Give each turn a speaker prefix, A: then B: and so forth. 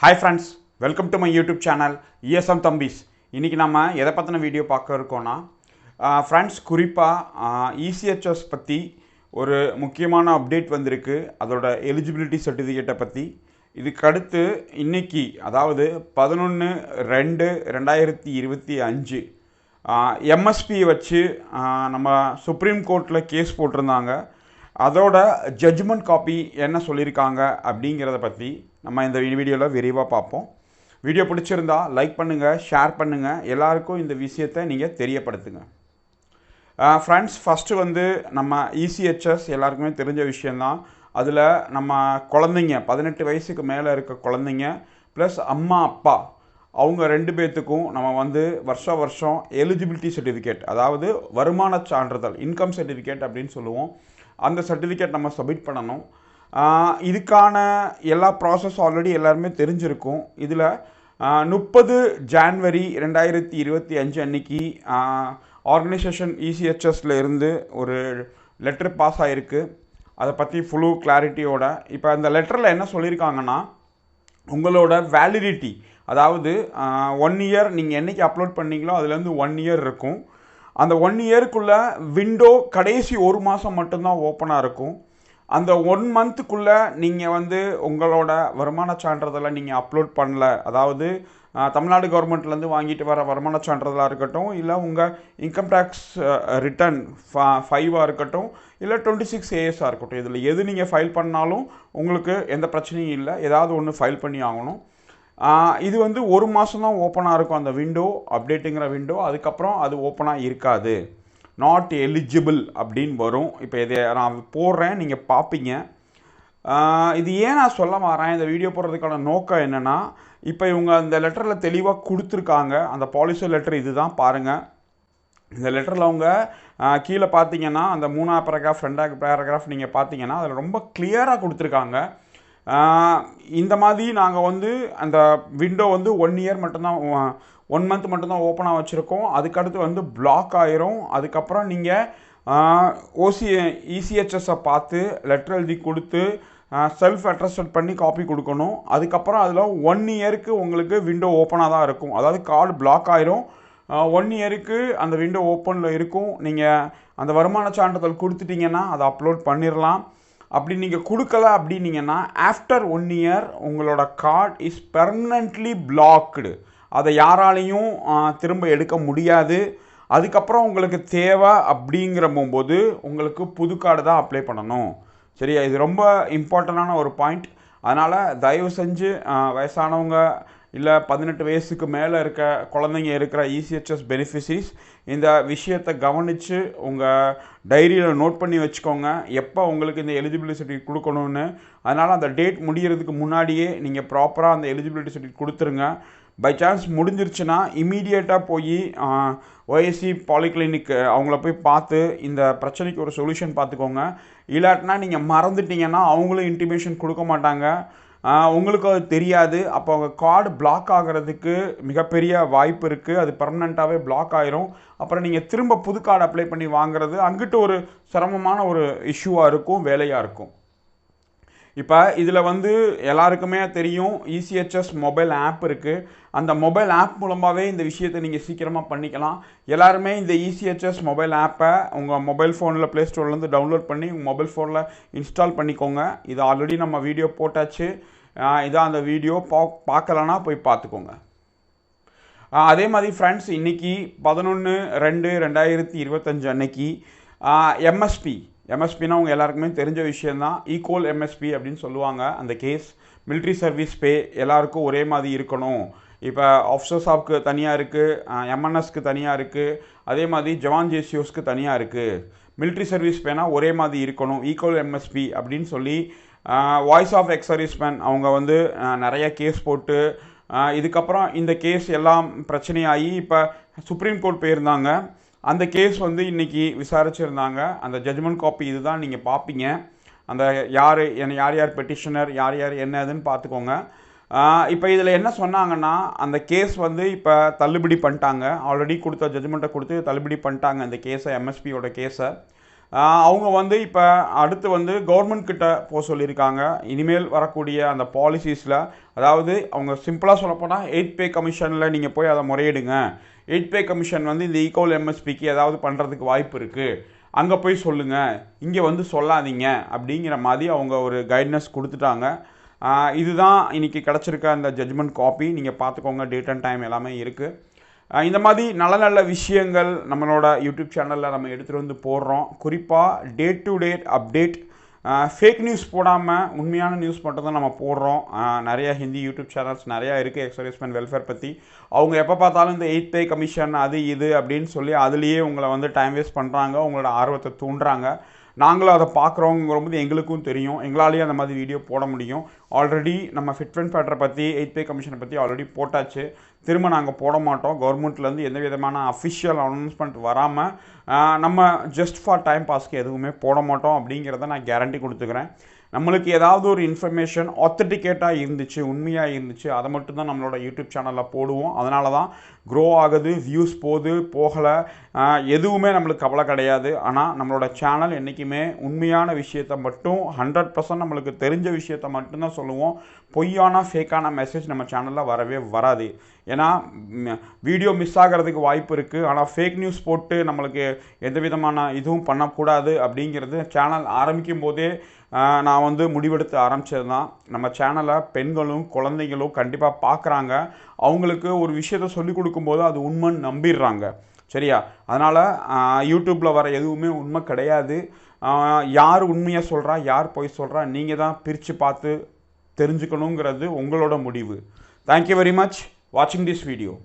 A: Hi friends, welcome to my YouTube channel ESM Thambis. இன்னைக்கு நம்ம எதை பத்தின வீடியோ பார்க்க இருக்கோம்னா ஃப்ரெண்ட்ஸ் குறிப்பாக ECHS பற்றி ஒரு முக்கியமான அப்டேட் வந்திருக்கு. அதோட எலிஜிபிலிட்டி சர்டிஃபிகேட்டை பற்றி இதுக்கு அடுத்து இன்னைக்கு அதாவது 11/2/2025 எம்எஸ்பி வச்சு நம்ம சுப்ரீம் கோர்ட்டில் கேஸ் போட்டிருந்தாங்க. அதோட ஜட்ஜ்மெண்ட் காப்பி என்ன சொல்லியிருக்காங்க அப்படிங்கிறத பற்றி நம்ம இந்த வீடியோவில் விரிவாக பார்ப்போம். வீடியோ பிடிச்சிருந்தா லைக் பண்ணுங்கள், ஷேர் பண்ணுங்கள், எல்லாருக்கும் இந்த விஷயத்தை நீங்கள் தெரியப்படுத்துங்க. ஃப்ரெண்ட்ஸ், ஃபஸ்ட்டு வந்து நம்ம ECHS எல்லாருக்குமே தெரிஞ்ச விஷயந்தான். அதில் நம்ம குழந்தைங்க 18 வயசுக்கு மேலே இருக்க குழந்தைங்க ப்ளஸ் அம்மா அப்பா அவங்க 2 பேர்த்துக்கும் நம்ம வந்து வருஷம் எலிஜிபிலிட்டி சர்டிஃபிகேட், அதாவது வருமான சான்றிதழ், இன்கம் சர்டிஃபிகேட் அப்படின்னு சொல்லுவோம், அந்த சர்டிஃபிகேட் நம்ம சப்மிட் பண்ணணும். இதுக்கான எல்லா ப்ராசஸ் ஆல்ரெடி எல்லாருமே தெரிஞ்சிருக்கும். இதில் 30 ஜான்வரி 2025 அன்னைக்கு ஆர்கனைசேஷன் ECHSல இருந்து ஒரு லெட்டர் பாஸ் ஆகிருக்கு. அதை பற்றி ஃபுல்லு கிளாரிட்டியோட இப்போ அந்த லெட்டரில் என்ன சொல்லியிருக்காங்கன்னா, உங்களோட வேலிடிட்டி, அதாவது 1 இயர் நீங்கள் என்றைக்கு அப்லோட் பண்ணீங்களோ அதுலேருந்து 1 இயர் இருக்கும். அந்த 1 இயருக்குள்ளே விண்டோ கடைசி 1 மாதம் மட்டும்தான் ஓப்பனாக இருக்கும். அந்த 1 மந்த்துக்குள்ளே நீங்கள் வந்து உங்களோட வருமான சான்றிதழை நீங்கள் அப்லோட் பண்ணல, அதாவது தமிழ்நாடு கவர்மெண்ட்லேருந்து வாங்கிட்டு வர வருமான சான்றிதழாக இருக்கட்டும், இல்லை உங்கள் இன்கம் டேக்ஸ் ரிட்டர்ன் 5ஆக இருக்கட்டும், இல்லை 26ASஆக இருக்கட்டும், இதில் எது நீங்கள் ஃபைல் பண்ணாலும் உங்களுக்கு எந்த பிரச்சனையும் இல்லை, ஏதாவது ஒன்று ஃபைல் பண்ணி ஆகணும். இது வந்து 1 மாதம் தான் ஓப்பனாக இருக்கும் அந்த விண்டோ, அப்டேட்டுங்கிற விண்டோ. அதுக்கப்புறம் அது ஓப்பனாக இருக்காது, நாட் எலிஜிபிள் அப்படின்னு வரும். இப்போ இதை நான் போடுறேன், நீங்கள் பார்ப்பீங்க. இது ஏன் நான் சொல்ல வரேன், இந்த வீடியோ போடுறதுக்கான நோக்கம் என்னென்னா, இப்போ இவங்க அந்த லெட்டரில் தெளிவாக கொடுத்துருக்காங்க. அந்த பாலிசி லெட்டர் இது தான் பாருங்கள். இந்த லெட்டரில் அவங்க கீழே பார்த்தீங்கன்னா அந்த 3ஆம் பேராகிராஃப் 2ஆம் பேராகிராஃப் நீங்கள் பார்த்தீங்கன்னா அதில் ரொம்ப கிளியராக கொடுத்துருக்காங்க. இந்த மாதிரி நாங்கள் வந்து அந்த விண்டோ வந்து 1 இயர் மட்டும்தான், 1 மந்த் மட்டும்தான் ஓப்பனாக வச்சுருக்கோம். அதுக்கடுத்து வந்து பிளாக் ஆயிரும். அதுக்கப்புறம் நீங்கள் ECHSஐ பார்த்து லெட்டர் எழுதி கொடுத்து செல்ஃப் அட்ரஸ்ட் பண்ணி காப்பி கொடுக்கணும். அதுக்கப்புறம் அதில் 1 இயருக்கு உங்களுக்கு விண்டோ ஓப்பனாக தான் இருக்கும். அதாவது கார்டு பிளாக் ஆயிரும், 1 இயருக்கு அந்த விண்டோ ஓப்பனில் இருக்கும். நீங்கள் அந்த வருமான சான்றிதழ் கொடுத்துட்டிங்கன்னா அதை அப்லோட் பண்ணிடலாம். அப்படி நீங்கள் கொடுக்கல அப்படின்னீங்கன்னா ஆஃப்டர் 1 இயர் உங்களோட கார்டு இஸ் பெர்மனன்ட்லி பிளாக்டு. அதை யாராலையும் திரும்ப எடுக்க முடியாது. அதுக்கப்புறம் உங்களுக்கு தேவை அப்படிங்கிற போகும்போது உங்களுக்கு புது கார்டு தான் அப்ளை பண்ணணும். சரியா? இது ரொம்ப இம்பார்ட்டண்டான ஒரு பாயிண்ட். அதனால் தயவு செஞ்சு வயசானவங்க இல்லை 18 வயசுக்கு மேலே இருக்க குழந்தைங்க இருக்கிற ECHS பெனிஃபிஷரிஸ் இந்த விஷயத்தை கவனித்து உங்கள் டைரியில் நோட் பண்ணி வச்சுக்கோங்க, எப்போ உங்களுக்கு இந்த எலிஜிபிலிட்டி சர்டிஃபிகேட் கொடுக்கணும்னு. அதனால் அந்த டேட் முடிகிறதுக்கு முன்னாடியே நீங்கள் ப்ராப்பராக அந்த எலிஜிபிலிட்டி சர்டிஃபிகேட் கொடுத்துருங்க. பை சான்ஸ் முடிஞ்சிருச்சுன்னா இமீடியட்டாக போய் OSC பாலிகிளினிக் அவங்கள போய் பார்த்து இந்த பிரச்சனைக்கு ஒரு சொல்யூஷன் பார்த்துக்கோங்க. இல்லாட்டினா நீங்கள் மறந்துட்டீங்கன்னா அவங்களும் இன்டிமேஷன் கொடுக்க மாட்டாங்க, உங்களுக்கு அது தெரியாது. அப்போ அவங்க கார்டு பிளாக் ஆகிறதுக்கு மிகப்பெரிய வாய்ப்பு இருக்குது. அது பர்மனெண்ட்டாகவே பிளாக் ஆயிரும். அப்புறம் நீங்கள் திரும்ப புது கார்டு அப்ளை பண்ணி வாங்குறது அங்கிட்டு ஒரு சிரமமான ஒரு இஷ்யூவாக இருக்கும், வேலையாக இருக்கும். இப்போ இதில் வந்து எல்லாருக்குமே தெரியும் ECHS மொபைல் ஆப் இருக்குது. அந்த மொபைல் ஆப் மூலமாகவே இந்த விஷயத்தை நீங்கள் சீக்கிரமாக பண்ணிக்கலாம். எல்லாருமே இந்த ECHS மொபைல் ஆப்பை உங்கள் மொபைல் ஃபோனில் ப்ளே ஸ்டோர்லேருந்து டவுன்லோட் பண்ணி உங்கள் மொபைல் ஃபோனில் இன்ஸ்டால் பண்ணிக்கோங்க. இது ஆல்ரெடி நம்ம வீடியோ போட்டாச்சு. இதான் அந்த வீடியோ, பார்க்கலன்னா போய் பார்த்துக்கோங்க. அதே மாதிரி ஃப்ரெண்ட்ஸ், இன்றைக்கி 11/2/2025 அன்னைக்கு எம்எஸ்பின்னா அவங்க எல்லாருக்குமே தெரிஞ்ச விஷயந்தான். ஈக்குவல் எம்எஸ்பி அப்படின்னு சொல்லுவாங்க. அந்த கேஸ் மிலிட்ரி சர்வீஸ் பே எல்லாருக்கும் ஒரே மாதிரி இருக்கணும். இப்போ ஆஃபீஸர்ஸாவுக்கு தனியாக இருக்குது, MNSக்கு தனியாக இருக்குது, அதே மாதிரி ஜவான் ஜேசியோஸ்க்கு தனியாக இருக்குது. மிலிட்ரி சர்வீஸ் பேனா ஒரே மாதிரி இருக்கணும், ஈக்குவல் எம்எஸ்பி அப்படின்னு சொல்லி வாய்ஸ் ஆஃப் எக்ஸ் சர்வீஸ்மேன் அவங்க வந்து நிறைய கேஸ் போட்டு இதுக்கப்புறம் இந்த கேஸ் எல்லாம் பிரச்சனையாகி இப்போ சுப்ரீம் கோர்ட் போயிருந்தாங்க. அந்த கேஸ் வந்து இன்றைக்கி விசாரிச்சுருந்தாங்க. அந்த ஜட்ஜ்மெண்ட் காப்பி இது தான் நீங்கள் பார்ப்பீங்க. அந்த யார் யார் பெட்டிஷனர், யார் என்னதுன்னு பார்த்துக்கோங்க. இப்போ இதில் என்ன சொன்னாங்கன்னா, அந்த கேஸ் வந்து இப்போ தள்ளுபடி பண்ணிட்டாங்க. ஆல்ரெடி கொடுத்த ஜட்ஜ்மெண்ட்டை கொடுத்து தள்ளுபடி பண்ணிட்டாங்க இந்த கேஸை, எம்எஸ்பியோட கேஸை. அவங்க வந்து இப்போ அடுத்து வந்து கவர்மெண்ட் கிட்ட போக சொல்லியிருக்காங்க. இனிமேல் வரக்கூடிய அந்த பாலிசிஸில், அதாவது அவங்க சிம்பிளாக சொல்லப்போனால் 8 பே கமிஷனில் நீங்கள் போய் அதை முறையிடுங்க. 8 பே கமிஷன் வந்து இந்த ஈக்குவல் எம்எஸ்பிக்கு ஏதாவது பண்ணுறதுக்கு வாய்ப்பு இருக்குது, அங்கே போய் சொல்லுங்கள், இங்கே வந்து சொல்லாதீங்க அப்படிங்கிற மாதிரி அவங்க ஒரு கைட்னஸ் கொடுத்துட்டாங்க. இதுதான் இன்றைக்கி கிடச்சிருக்க அந்த ஜட்ஜ்மெண்ட் காப்பி. நீங்கள் பார்த்துக்கோங்க, டேட் அண்ட் டைம் எல்லாமே இருக்குது. இந்த மாதிரி நல்ல நல்ல விஷயங்கள் நம்மளோட யூடியூப் சேனலில் நம்ம எடுத்துகிட்டு வந்து போடுறோம். குறிப்பாக date to date update, fake news போடாமல் உண்மையான நியூஸ் மட்டும் தான் நம்ம போடுறோம். நிறையா ஹிந்தி யூடியூப் சேனல்ஸ் நிறையா இருக்குது எக்ஸ் சர்வீஸ்மேன் வெல்ஃபேர் பற்றி. அவங்க எப்போ பார்த்தாலும் இந்த 8 பே கமிஷன் அது இது அப்படின்னு சொல்லி அதுலேயே உங்களை வந்து டைம் வேஸ்ட் பண்ணுறாங்க, உங்களோட ஆர்வத்தை தூண்டுறாங்க. நாங்களும் அதை பார்க்குறோங்கிறபோது எங்களுக்கும் தெரியும், எங்களாலேயே அந்த மாதிரி வீடியோ போட முடியும். ஆல்ரெடி நம்ம ஃபிட் அண்ட் ஃபேட்டரை பற்றி 8 பே கமிஷனை பற்றி ஆல்ரெடி போட்டாச்சு. திரும்ப நாங்கள் போட மாட்டோம். கவர்மெண்ட்லேருந்து எந்த விதமான அஃபிஷியல் அனௌன்ஸ்மெண்ட் வராமல் நம்ம ஜஸ்ட் ஃபார் டைம் பாஸ்க்கு எதுவுமே போட மாட்டோம் அப்படிங்கிறத நான் கேரண்டி கொடுத்துக்கிறேன். நம்மளுக்கு ஏதாவது ஒரு இன்ஃபர்மேஷன் ஆத்தென்டிகேட்டாக இருந்துச்சு, உண்மையாக இருந்துச்சு, அதை மட்டும்தான் நம்மளோட யூடியூப் சேனலில் போடுவோம். அதனால தான் க்ரோ ஆகுது, வியூஸ் போகலை, எதுவுமே நம்மளுக்கு கவலை கிடையாது. ஆனால் நம்மளோட சேனல் என்றைக்குமே உண்மையான விஷயத்தை மட்டும் 100% நம்மளுக்கு தெரிஞ்ச விஷயத்தை மட்டும்தான் சொல்லுவோம். பொய்யான ஃபேக்கான மெசேஜ் நம்ம சேனலில் வரவே வராது. ஏன்னா வீடியோ மிஸ் ஆகிறதுக்கு வாய்ப்பு இருக்குது. ஆனால் ஃபேக் நியூஸ் போட்டு நம்மளுக்கு எந்த விதமான இதுவும் பண்ணக்கூடாது அப்படிங்கிறது சேனல் ஆரம்பிக்கும் போதே நான் வந்து முடிவெடுத்து ஆரம்பித்தது தான். நம்ம சேனலை பெண்களும் குழந்தைங்களும் கண்டிப்பாக பார்க்குறாங்க. அவங்களுக்கு ஒரு விஷயத்தை சொல்லிக் கொடுக்கும்போது அது உண்மைன்னு நம்பிடுறாங்க. சரியா? அதனால் யூடியூப்பில் வர எதுவுமே உண்மை கிடையாது. யார் உண்மையாக சொல்கிறா, யார் பொய் சொல்கிறா, நீங்கள் தான் பிரித்து பார்த்து தெரிஞ்சுக்கணுங்கிறது உங்களோட முடிவு. தேங்க்யூ வெரி மச் வாட்சிங் திஸ் வீடியோ.